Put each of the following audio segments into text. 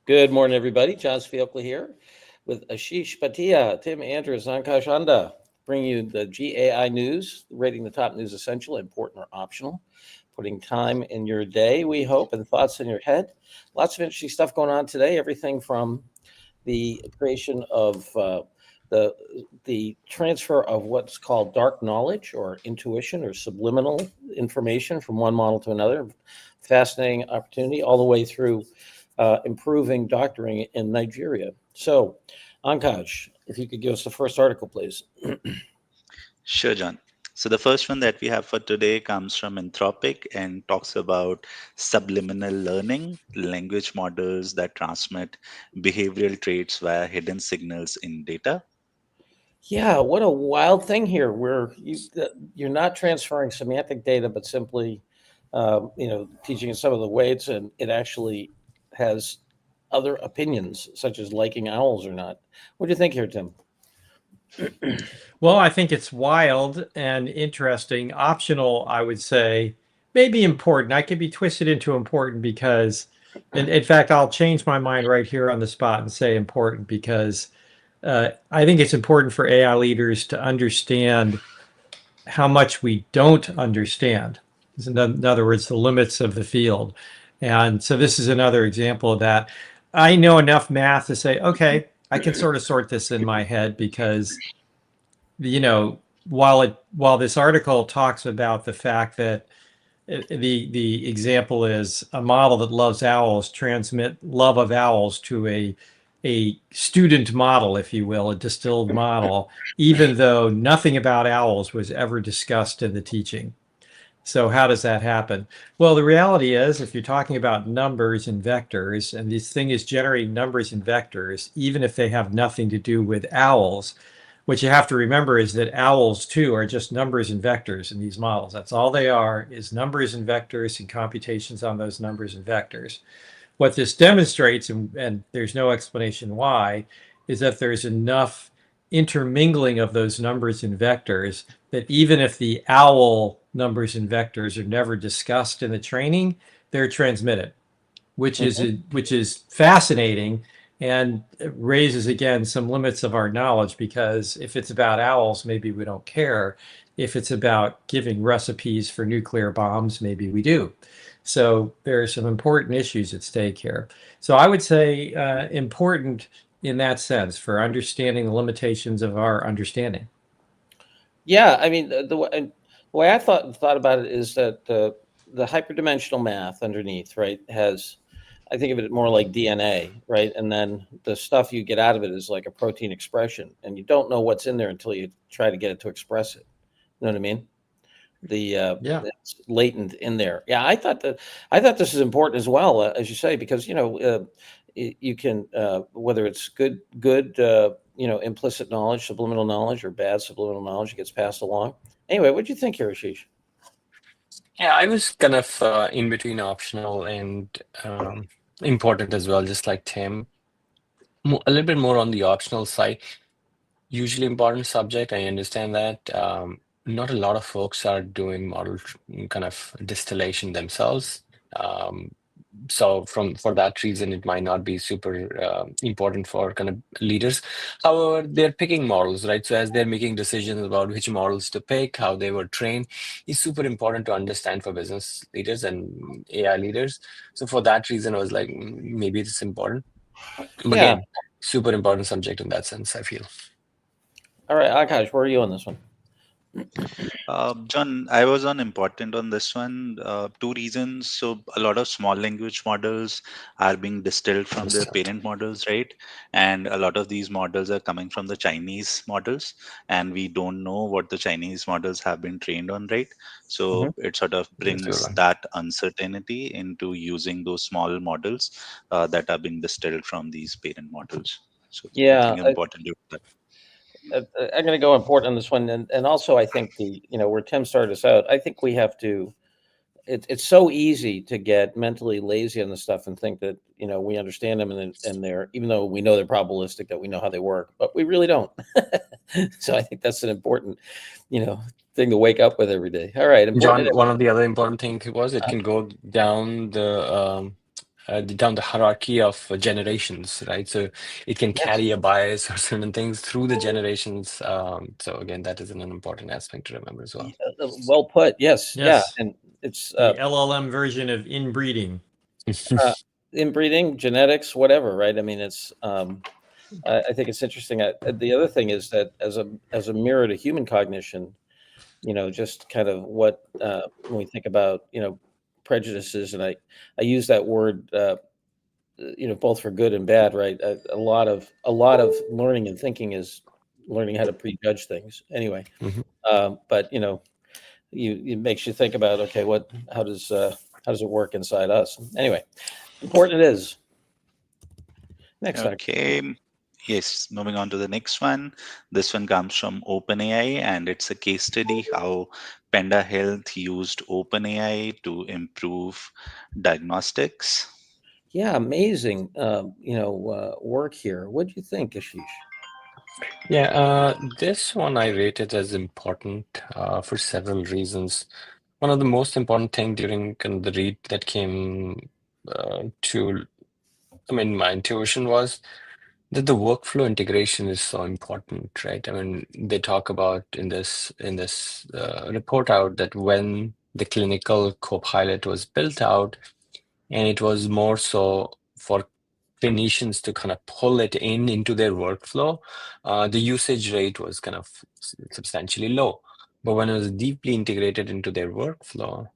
Good morning, everybody. John Sfiocla here with Ashish Patia, Tim Andrews, Ankash Anda, bringing you the GAI news, rating the top news essential, important or optional, putting time in your day, we hope, and thoughts in your head. Lots of interesting stuff going on today, everything from the creation of the transfer of what's called dark knowledge or intuition or subliminal information from one model to another. Fascinating opportunity all the way through improving doctoring in Nigeria. So, Ankash, if you could give us the first article, please. Sure, John. So the first one that we have for today comes from Anthropic and talks about subliminal learning, language models that transmit behavioral traits via hidden signals in data. Yeah, what a wild thing here, where you're not transferring semantic data, but simply, teaching it some of the weights, and it actually has other opinions, such as liking owls or not. What do you think here, Tim? Well, I think it's wild and interesting. Optional, I would say, maybe important. I could be twisted into important because, in fact, I'll change my mind right here on the spot and say important because I think it's important for AI leaders to understand how much we don't understand. In other words, the limits of the field. And so this is another example of that. I know enough math to say, okay, I can sort of sort this in my head because while this article talks about the fact that the example is a model that loves owls transmit love of owls to a student model, if you will, a distilled model, even though nothing about owls was ever discussed in the teaching. So how does that happen? Well, the reality is, if you're talking about numbers and vectors, and this thing is generating numbers and vectors, even if they have nothing to do with owls, what you have to remember is that owls too are just numbers and vectors in these models. That's all they are, is numbers and vectors and computations on those numbers and vectors. What this demonstrates, and there's no explanation why, is that there's enough intermingling of those numbers and vectors that even if the owl numbers and vectors are never discussed in the training, they're transmitted, which is fascinating and raises again some limits of our knowledge, because if it's about owls, maybe we don't care. If it's about giving recipes for nuclear bombs, maybe we do. So there are some important issues at stake here. So I would say important in that sense for understanding the limitations of our understanding. Yeah, I mean, the way I thought about it is that the hyperdimensional math underneath, right, has, I think of it more like DNA, right? And then the stuff you get out of it is like a protein expression, and you don't know what's in there until you try to get it to express it. You know what I mean? Yeah. It's latent in there. Yeah, I thought this is important as well, as you say, because you can whether it's good implicit knowledge, subliminal knowledge, or bad subliminal knowledge that gets passed along. Anyway, what do you think here, Ashish? Yeah, I was kind of in between optional and important as well, just like Tim. A little bit more on the optional side. Usually important subject, I understand that. Not a lot of folks are doing model kind of distillation themselves. So for that reason, it might not be super important for kind of leaders. However, they're picking models, right? So as they're making decisions about which models to pick, how they were trained, is super important to understand for business leaders and AI leaders. So for that reason, I was like, maybe it's important. But Yeah. again, super important subject in that sense, I feel. All right, Akash, where are you on this one? John, I was on important on this one. Two reasons. So, a lot of small language models are being distilled from their Understand. parent models, right? And a lot of these models are coming from the Chinese models, and we don't know what the Chinese models have been trained on, right? Mhm. So, it sort of That's a good brings one. that uncertainty into using those small models that are being distilled from these parent models. So, I Yeah, think important to that. I'm going to go important on this one, and also I think where Tim started us out, I think we have to. It's so easy to get mentally lazy on this stuff and think that we understand them, and they're, even though we know they're probabilistic, that we know how they work, but we really don't. So I think that's an important thing to wake up with every day. All right, important. John, one of the other important thing was it can go down the down the hierarchy of generations, right? So it can carry a bias or certain things through the generations. So again, that is an important aspect to remember as well. Well put. Yes. Yeah. Yes. And it's The LLM version of inbreeding. inbreeding, genetics, whatever, right? I mean, it's I think it's interesting. The other thing is that as a mirror to human cognition, just kind of what when we think about prejudices, and I use that word both for good and bad, right? A lot of learning and thinking is learning how to prejudge things. Anyway, but it makes you think about, okay, how does it work inside us? Anyway, important it is. Next time. Okay. Yes, moving on to the next one. This one comes from OpenAI, and it's a case study how Penda Health used OpenAI to improve diagnostics. Yeah, amazing. Work here. What do you think, Ashish? Yeah, this one I rated as important for several reasons. One of the most important thing during kind of the read that came my intuition was that the workflow integration is so important, right? I mean, they talk about in this report out that when the clinical copilot was built out, and it was more so for clinicians to kind of pull it into their workflow, the usage rate was kind of substantially low. But when it was deeply integrated into their workflow,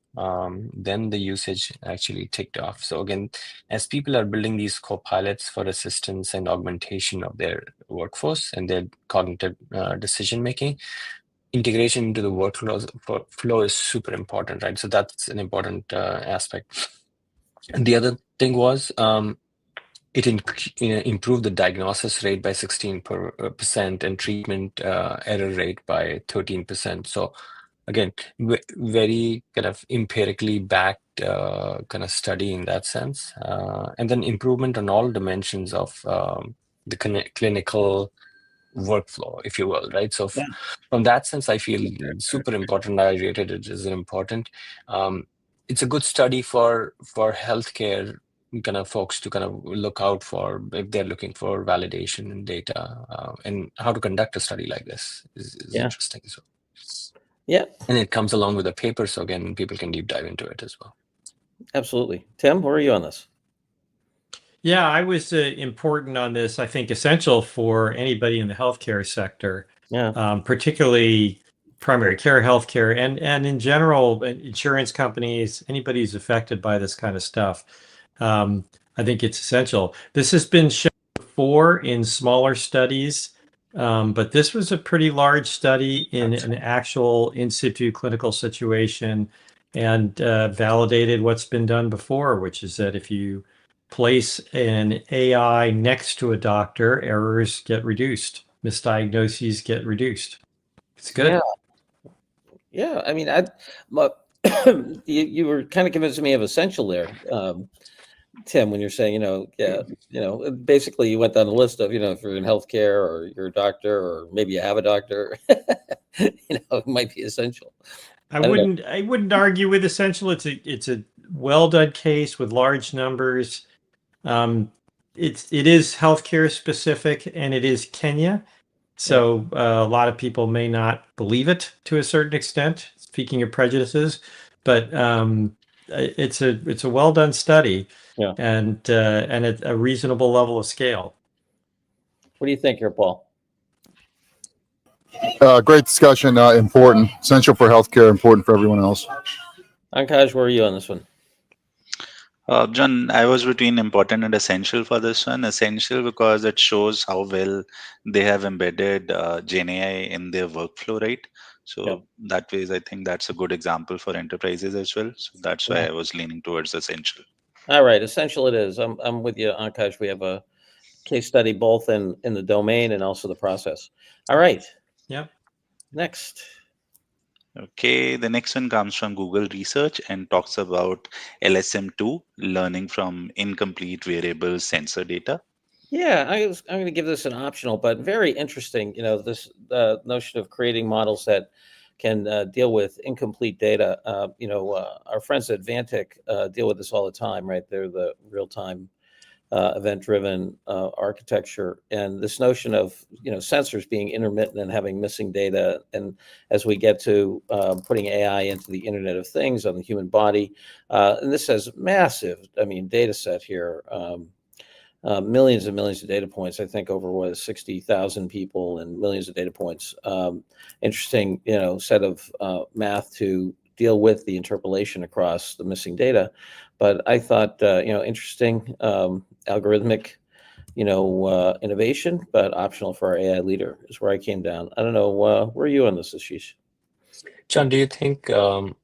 then the usage actually ticked off. So again, as people are building these co-pilots for assistance and augmentation of their workforce and their cognitive decision making, integration into the flow is super important, right? So that's an important aspect. And the other thing was it improved the diagnosis rate by 16% and treatment error rate by 13%. So again, very kind of empirically backed kind of study in that sense. And then improvement on all dimensions of the clinical workflow, if you will, right? So Yeah. from that sense, I feel super important. I rated it as important. It's a good study for healthcare kind of folks to kind of look out for if they're looking for validation and data, and how to conduct a study like this is Yeah. interesting as well. Yeah, And it comes along with a paper, so again, people can deep dive into it as well. absolutely. Tim, where are you on this? Yeah, I was important on this. I think essential for anybody in the healthcare sector, Yeah. particularly primary care healthcare, and in general, insurance companies, anybody who's affected by this kind of stuff. I think it's essential. This has been shown before in smaller studies, but this was a pretty large study in an actual in situ clinical situation, and validated what's been done before, which is that if you place an AI next to a doctor, errors get reduced, misdiagnoses get reduced. It's good. Yeah. Yeah. I mean, you were kind of convincing me of essential there, Tim, when you're saying, basically you went down the list of, if you're in healthcare or you're a doctor or maybe you have a doctor, it might be essential. I don't know. wouldn't argue with essential. It's a well done case with large numbers. It is healthcare specific, and it is Kenya. So a lot of people may not believe it to a certain extent, speaking of prejudices, but it's a well done study, Yeah. and at a reasonable level of scale. What do you think here, Paul? Great discussion. Important, essential for healthcare, important for everyone else. Ankaj, where are you on this one? John, I was between important and essential for this one. Essential because it shows how well they have embedded Gen AI in their workflow, right? So that way, I think that's a good example for enterprises as well. So that's why I was leaning towards essential. All right, essential it is. I'm with you, Ankaj. We have a case study both in the domain and also the process. All right. Yep. Next. Okay, the next one comes from Google Research and talks about LSM2, learning from incomplete variable sensor data. Yeah, I'm going to give this an optional, but very interesting. This notion of creating models that can deal with incomplete data. Our friends at Vantic deal with this all the time, right? They're the real-time event-driven architecture, and this notion of sensors being intermittent and having missing data. And as we get to putting AI into the Internet of Things on the human body, and this has massive, data set here. Millions and millions of data points. I think over 60,000 people and millions of data points. Interesting, set of math to deal with the interpolation across the missing data. But I thought, interesting algorithmic, innovation, but optional for our AI leader is where I came down. I don't know, where are you on this, Ashish? John, do you think the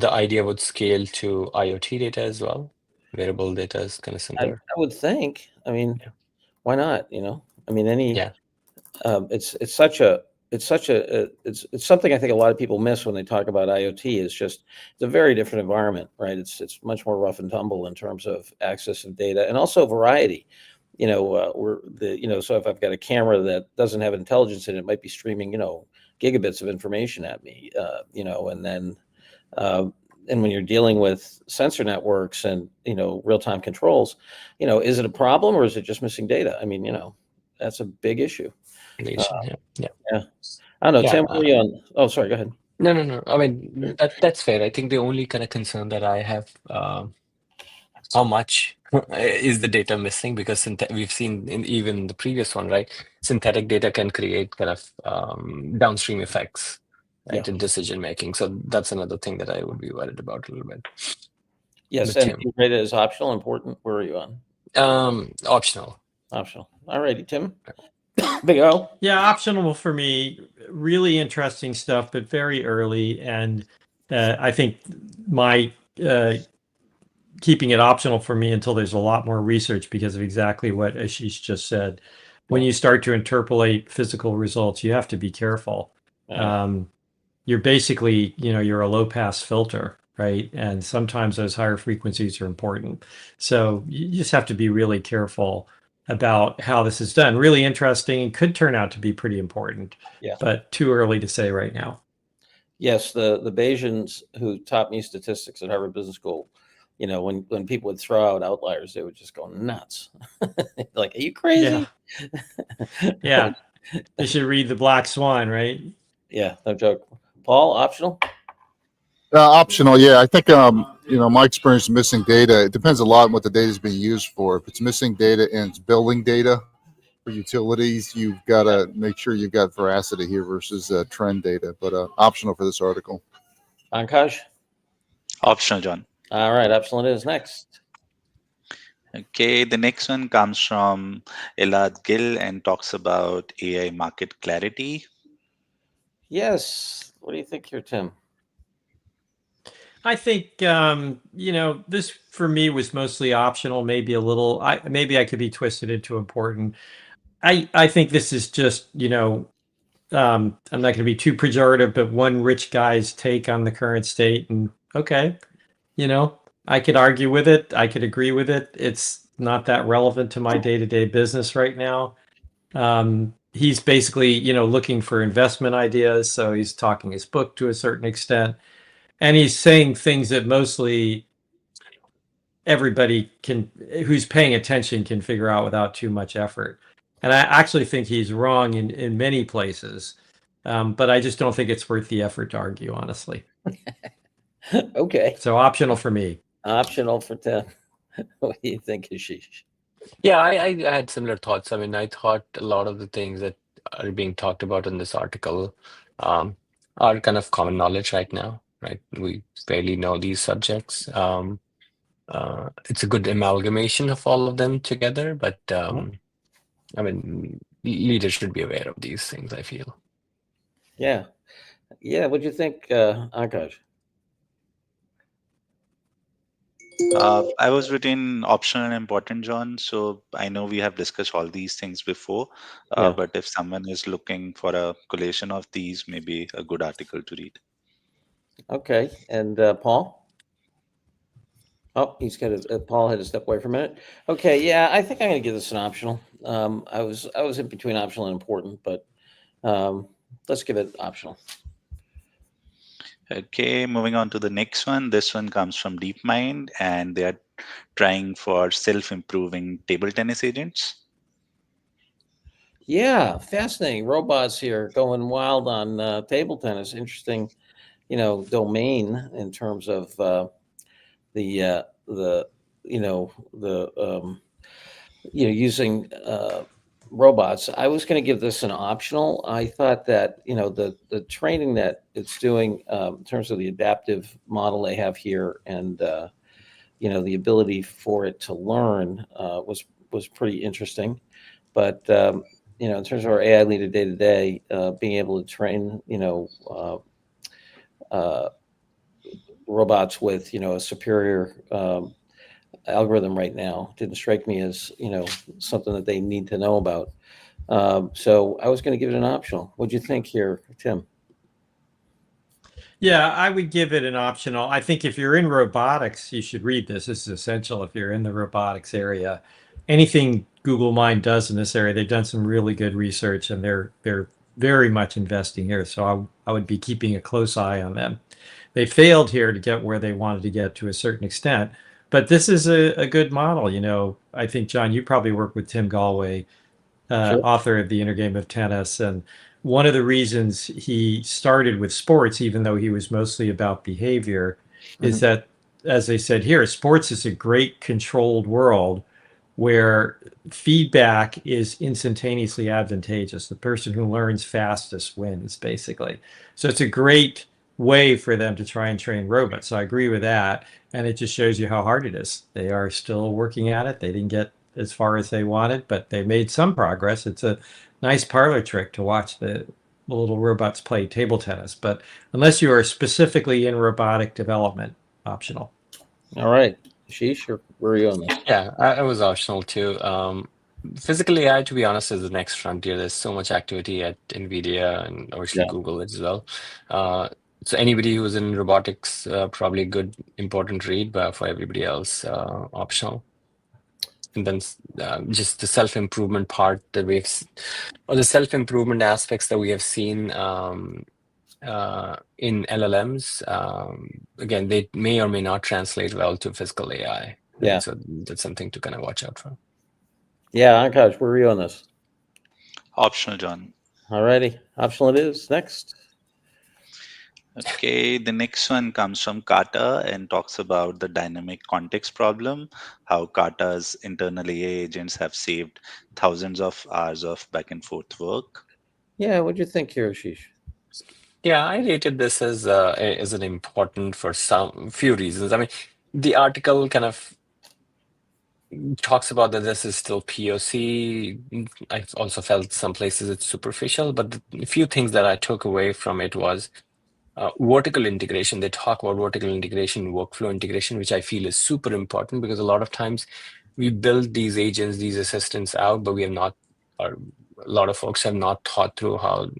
idea would scale to IoT data as well? Wearable data is kind of I similar. would think. Yeah. Why not? Yeah. It's something I think a lot of people miss when they talk about IoT. It's a very different environment, right? It's much more rough and tumble in terms of access of data and also variety. So if I've got a camera that doesn't have intelligence in it, might be streaming, gigabits of information at me, and then and when you're dealing with sensor networks and real-time controls, is it a problem or is it just missing data? That's a big issue. Yeah. Yeah. I don't know, Yeah, Tim, where are you on? Oh, sorry, go ahead. No. That's fair. I think the only kind of concern that I have, how much is the data missing? Because we've seen in even the previous one, right? Synthetic data can create kind of downstream effects, right, in decision making. So that's another thing that I would be worried about a little bit. Yes, With and Tim. you rate it as optional, important. Where are you on? Optional. Optional. All righty, Tim. Big O. Yeah, optional for me. Really interesting stuff, but very early. And I think my keeping it optional for me until there's a lot more research because of exactly what Ashish just said. When you start to interpolate physical results, you have to be careful. You're basically, you're a low pass filter, right? And sometimes those higher frequencies are important. So you just have to be really careful about how this is done. Really interesting. Could turn out to be pretty important, but too early to say right now. Yes, the Bayesians who taught me statistics at Harvard Business School, when people would throw out outliers, they would just go nuts. Like, are you crazy? Yeah. You should read The Black Swan, right? Yeah, no joke. Paul, optional? Optional, yeah. I think my experience with missing data, it depends a lot on what the data is being used for. If it's missing data and it's building data for utilities, you've got to make sure you've got veracity here versus trend data. But optional for this article. Pankaj? Optional, John. All right, optional it is. Next. Okay, the next one comes from Elad Gill and talks about AI market clarity. Yes. What do you think here, Tim? I think this for me was mostly optional, maybe a little. Maybe I could be twisted into important. I think this is just I'm not going to be too pejorative, but one rich guy's take on the current state. And okay, I could argue with it. I could agree with it. It's not that relevant to my day-to-day business right now. He's basically looking for investment ideas, so he's talking his book to a certain extent. And he's saying things that mostly everybody who's paying attention can figure out without too much effort. And I actually think he's wrong in many places, but I just don't think it's worth the effort to argue, honestly. Okay. So optional for me. Optional for Tim. What do you think, Ashish? Yeah, I had similar thoughts. I thought a lot of the things that are being talked about in this article are kind of common knowledge right now, right? We barely know these subjects. It's a good amalgamation of all of them together, but leaders should be aware of these things, I feel. Yeah. What do you think, Pankaj? I was between optional and important, John. So I know we have discussed all these things before, but if someone is looking for a collation of these, maybe a good article to read. Okay. And Paul? Oh, Paul had to step away for a minute. Okay, yeah, I think I'm going to give this an optional. I was in between optional and important, but let's give it optional. Okay, moving on to the next one. This one comes from DeepMind, and they are trying for self-improving table tennis agents. Yeah, fascinating. Robots here going wild on table tennis. Interesting, domain in terms of the using robots. I was going to give this an optional. I thought that the training that it's doing in terms of the adaptive model they have here, and the ability for it to learn was pretty interesting. But in terms of our AI leader day to day, being able to train uh, robots with a superior algorithm right now didn't strike me as something that they need to know about. So I was going to give it an optional. What'd you think here, Tim? Yeah, I would give it an optional. I think if you're in robotics, you should read this. This is essential if you're in the robotics area. Anything Google Mind does in this area, they've done some really good research, and they're very much investing here. So I would be keeping a close eye on them. They failed here to get where they wanted to get to a certain extent, but this is a good model. I think, John, you probably work with Tim Galway, Sure. author of The Inner Game of Tennis. And one of the reasons he started with sports, even though he was mostly about behavior, is that, as they said here, sports is a great controlled world where feedback is instantaneously advantageous. The person who learns fastest wins, basically. So it's a great way for them to try and train robots. So I agree with that. And it just shows you how hard it is. They are still working at it. They didn't get as far as they wanted, but they made some progress. It's a nice parlor trick to watch the little robots play table tennis. But unless you are specifically in robotic development, optional. All right. Ashish, where are you on this? Yeah, I was optional too. Physical AI, to be honest, is the next frontier. There's so much activity at NVIDIA and obviously Yeah. Google as well. So anybody who's in robotics, probably a good, important read, but for everybody else, optional. And then just the self-improvement part that or the self-improvement aspects that we have seen in LLMs. Again, they may or may not translate well to physical AI. Yeah. So that's something to kind of watch out for. Yeah, Ankash, where are you on this? Optional, John. All righty. Optional it is. Next. Okay, the next one comes from Kata and talks about the dynamic context problem, how Kata's internal AI agents have saved thousands of hours of back and forth work. Yeah, what'd you think here, Ashish? Yeah, I rated this as an important for some few reasons. I mean, the article kind of talks about that this is still POC. I've also felt some places it's superficial, but the few things that I took away from it was vertical integration. They talk about vertical integration, workflow integration, which I feel is super important because a lot of times we build these agents, these assistants out, but we have not, or a lot of folks have not thought through how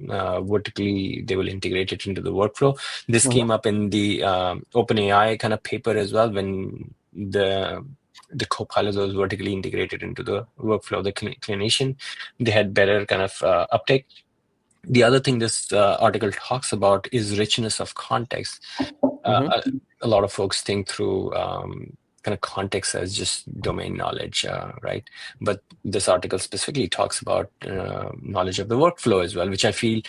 vertically they will integrate it into the workflow. This came up in the OpenAI kind of paper as well, when the copilot was vertically integrated into the workflow of the clinician. They had better kind of uptake. The other thing this article talks about is richness of context. A lot of folks think through kind of context as just domain knowledge, right? But this article specifically talks about knowledge of the workflow as well, which I feel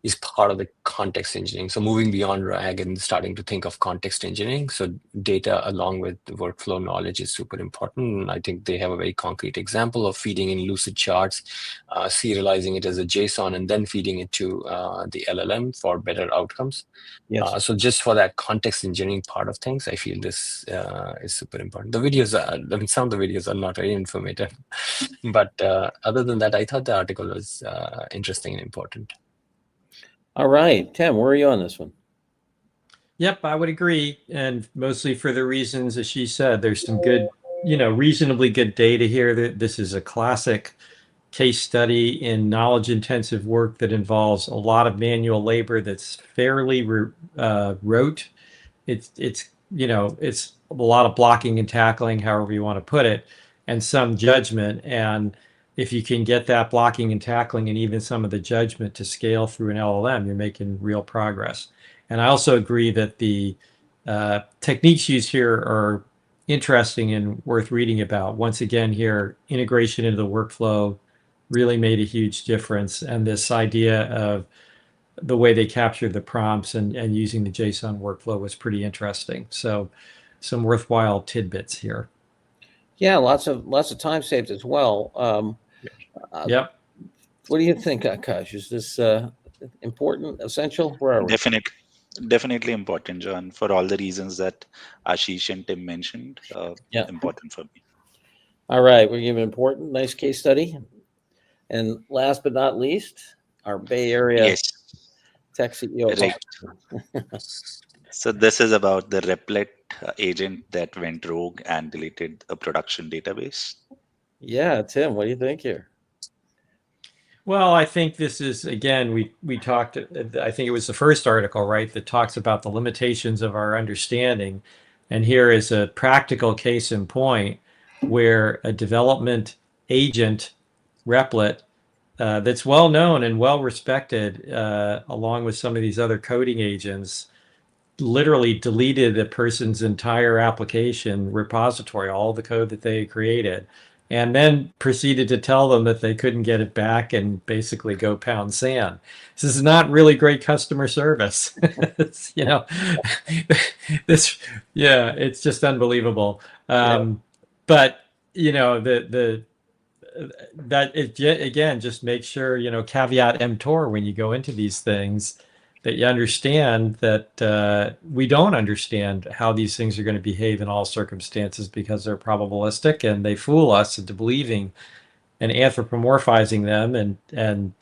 is part of the context engineering. So moving beyond RAG and starting to think of context engineering. So data along with the workflow knowledge is super important. And I think they have a very concrete example of feeding in lucid charts, serializing it as a JSON, and then feeding it to the LLM for better outcomes. Yes. So just for that context engineering part of things, I feel this is super important. The videos, some of the videos are not very informative, but other than that, I thought the article was interesting and important. All right. Tim, where are you on this one? Yep, I would agree. And mostly for the reasons, as she said, there's some good, reasonably good data here. This is a classic case study in knowledge intensive work that involves a lot of manual labor that's fairly rote. It's a lot of blocking and tackling, however you want to put it, and some judgment. And if you can get that blocking and tackling and even some of the judgment to scale through an LLM, you're making real progress. And I also agree that the techniques used here are interesting and worth reading about. Once again, here, integration into the workflow really made a huge difference. And this idea of the way they captured the prompts and using the JSON workflow was pretty interesting. So some worthwhile tidbits here. Yeah, lots of time saved as well. Yep. What do you think, Akash? Is this important, essential? Where are we? Definitely important, John, for all the reasons that Ashish and Tim mentioned. Yeah. Important for me. All right, we're giving important, nice case study. And last but not least, our Bay Area Yes, tech CEO. right. So this is about the Replit agent that went rogue and deleted a production database. Yeah, Tim, what do you think here? Well, I think this is, again, we talked, I think it was the first article, right, that talks about the limitations of our understanding. And here is a practical case in point where a development agent, Replit, that's well known and well respected, along with some of these other coding agents, literally deleted a person's entire application repository, all the code that they created, and then proceeded to tell them that they couldn't get it back and basically go pound sand. This is not really great customer service. You know, this, yeah, it's just unbelievable. But you know, that it again, just make sure, you know, caveat emptor when you go into these things, that you understand that we don't understand how these things are going to behave in all circumstances because they're probabilistic, and they fool us into believing and anthropomorphizing them. And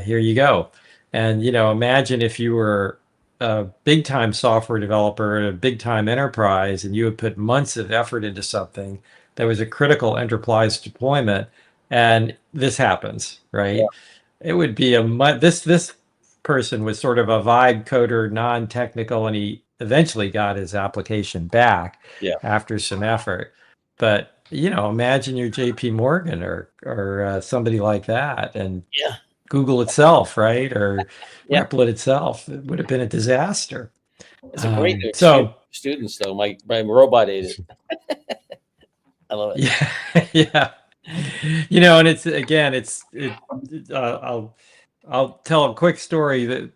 here you go. And, you know, imagine if you were a big time software developer at a big time enterprise and you had put months of effort into something that was a critical enterprise deployment, and this happens, right? Yeah. It would be this person was sort of a vibe coder, non-technical, and he eventually got his application back after some effort. But you know, imagine you're JP Morgan or somebody like that, and Google itself, right, or Replit itself. It would have been a disaster. It's a great new So students, though. My robot ate it. I love it. yeah, yeah. You know, and it's again, I'll tell a quick story that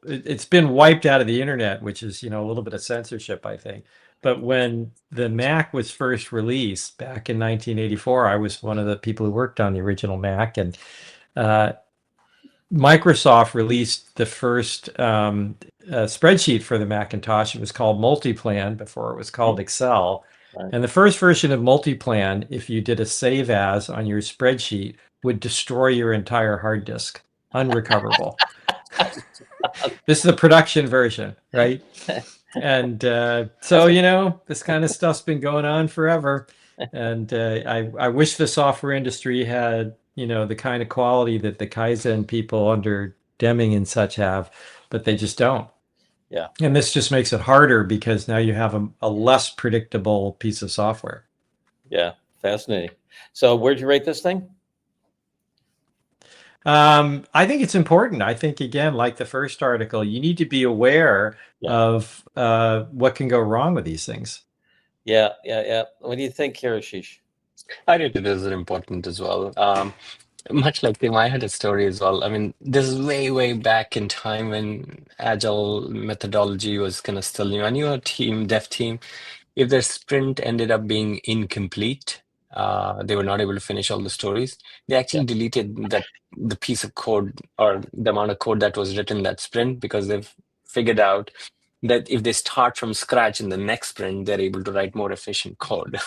it's been wiped out of the internet, which is, you know, a little bit of censorship, I think. But when the Mac was first released back in 1984, I was one of the people who worked on the original Mac, and Microsoft released the first spreadsheet for the Macintosh. It was called Multiplan before it was called Excel. Right. And the first version of Multiplan, if you did a save as on your spreadsheet, would destroy your entire hard disk, unrecoverable. This is the production version, right? And so, you know, this kind of stuff's been going on forever. And I wish the software industry had, you know, the kind of quality that the Kaizen people under Deming and such have, but they just don't. Yeah. And this just makes it harder because now you have a less predictable piece of software. Yeah, fascinating. So where'd you rate this thing? I think it's important. I think, again, like the first article, you need to be aware of what can go wrong with these things. Yeah. What do you think, Ashish? I think it is important as well. Much like Tim, I had a story as well. I mean, this is way, way back in time when agile methodology was kind of still new. I knew a dev team, if their sprint ended up being incomplete, they were not able to finish all the stories. They actually deleted the piece of code or the amount of code that was written that sprint, because they've figured out that if they start from scratch in the next sprint, they're able to write more efficient code.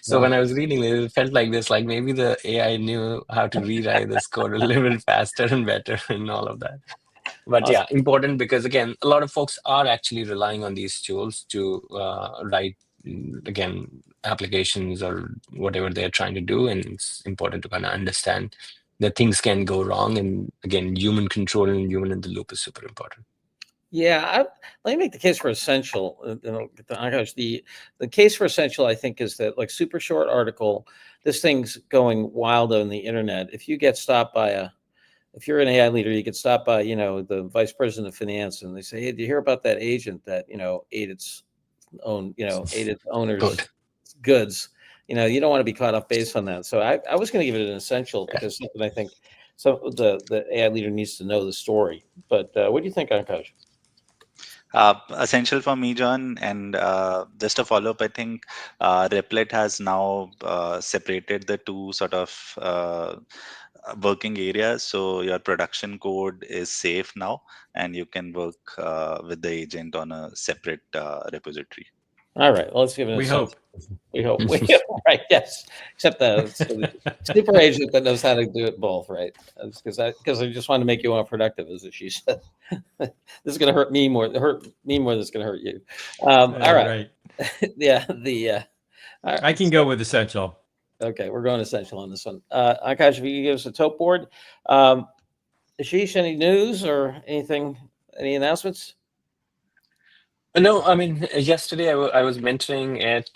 So when I was reading it, it felt like this, like maybe the AI knew how to rewrite this code a little bit faster and better and all of that. But yeah, important, because again, a lot of folks are actually relying on these tools to write, again, applications or whatever they're trying to do. And it's important to kind of understand that things can go wrong. And again, human control and human in the loop is super important. Yeah, let me make the case for essential. The case for essential, I think, is that, like, super short article, this thing's going wild on the internet. If you get stopped by if you're an AI leader, you could stop by, the vice president of finance, and they say, "Hey, did you hear about that agent that ate its owner's Good. goods?" You don't want to be caught off base on that. So I was going to give it an essential because something I think the AI leader needs to know the story. But what do you think, Ankash? Essential for me, John, and just a follow up, I think Replit has now separated the two sort of working areas. So your production code is safe now, and you can work with the agent on a separate repository. All right. Well, let's give it an We essential. hope. We hope. Right. Yes. Except the super agent that knows how to do it both. Right. Because I just want to make you more productive, as she said. This is going to hurt me more. Hurt me more than it's going to hurt you. All right. Yeah. All I right. can go with essential. Okay, we're going essential on this one. Akash, if you could give us a tote board. Ashish, any news or anything? Any announcements? No, I mean, yesterday I was mentoring at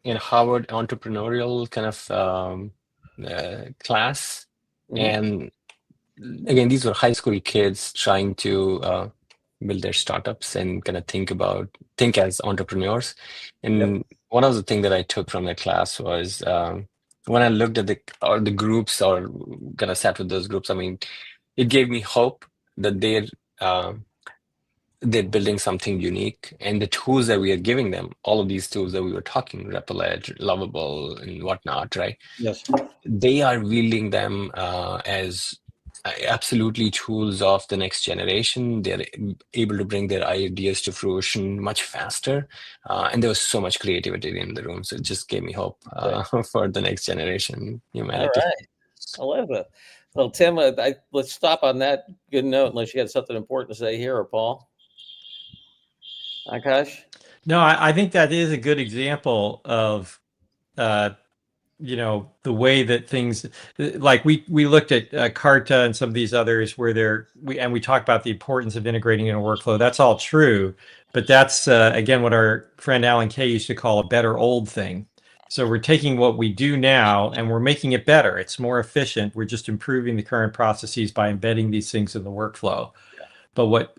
in Harvard entrepreneurial kind of class, and again, these were high school kids trying to build their startups and kind of think as entrepreneurs. And one of the things that I took from that class was when I looked at the groups or kind of sat with those groups. I mean, it gave me hope that they're building something unique, and the tools that we are giving them, all of these tools that we were talking, Replit, Lovable, and whatnot, right? Yes. They are wielding them as absolutely tools of the next generation. They're able to bring their ideas to fruition much faster, and there was so much creativity in the room. So it just gave me hope for the next generation humanity. All right. I love it. Well, Tim, let's stop on that good note, unless you got something important to say here, or Paul. Akash? No, I think that is a good example of, the way that things, like we looked at Carta and some of these others where we talked about the importance of integrating in a workflow. That's all true, but that's again what our friend Alan Kay used to call a better old thing. So we're taking what we do now and we're making it better. It's more efficient. We're just improving the current processes by embedding these things in the workflow. But what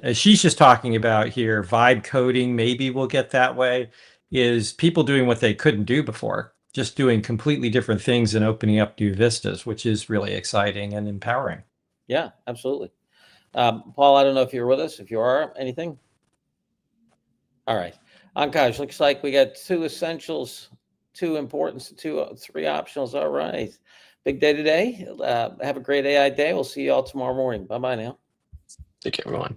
Ashish is talking about here, vibe coding, maybe we'll get that way, is people doing what they couldn't do before, just doing completely different things and opening up new vistas, which is really exciting and empowering. Yeah, absolutely. Paul, I don't know if you're with us. If you are, anything? All right. Ankash, looks like we got 2 essentials, 2 importance, 3 optionals. All right. Big day today. Have a great AI day. We'll see you all tomorrow morning. Bye-bye now. Take care, everyone.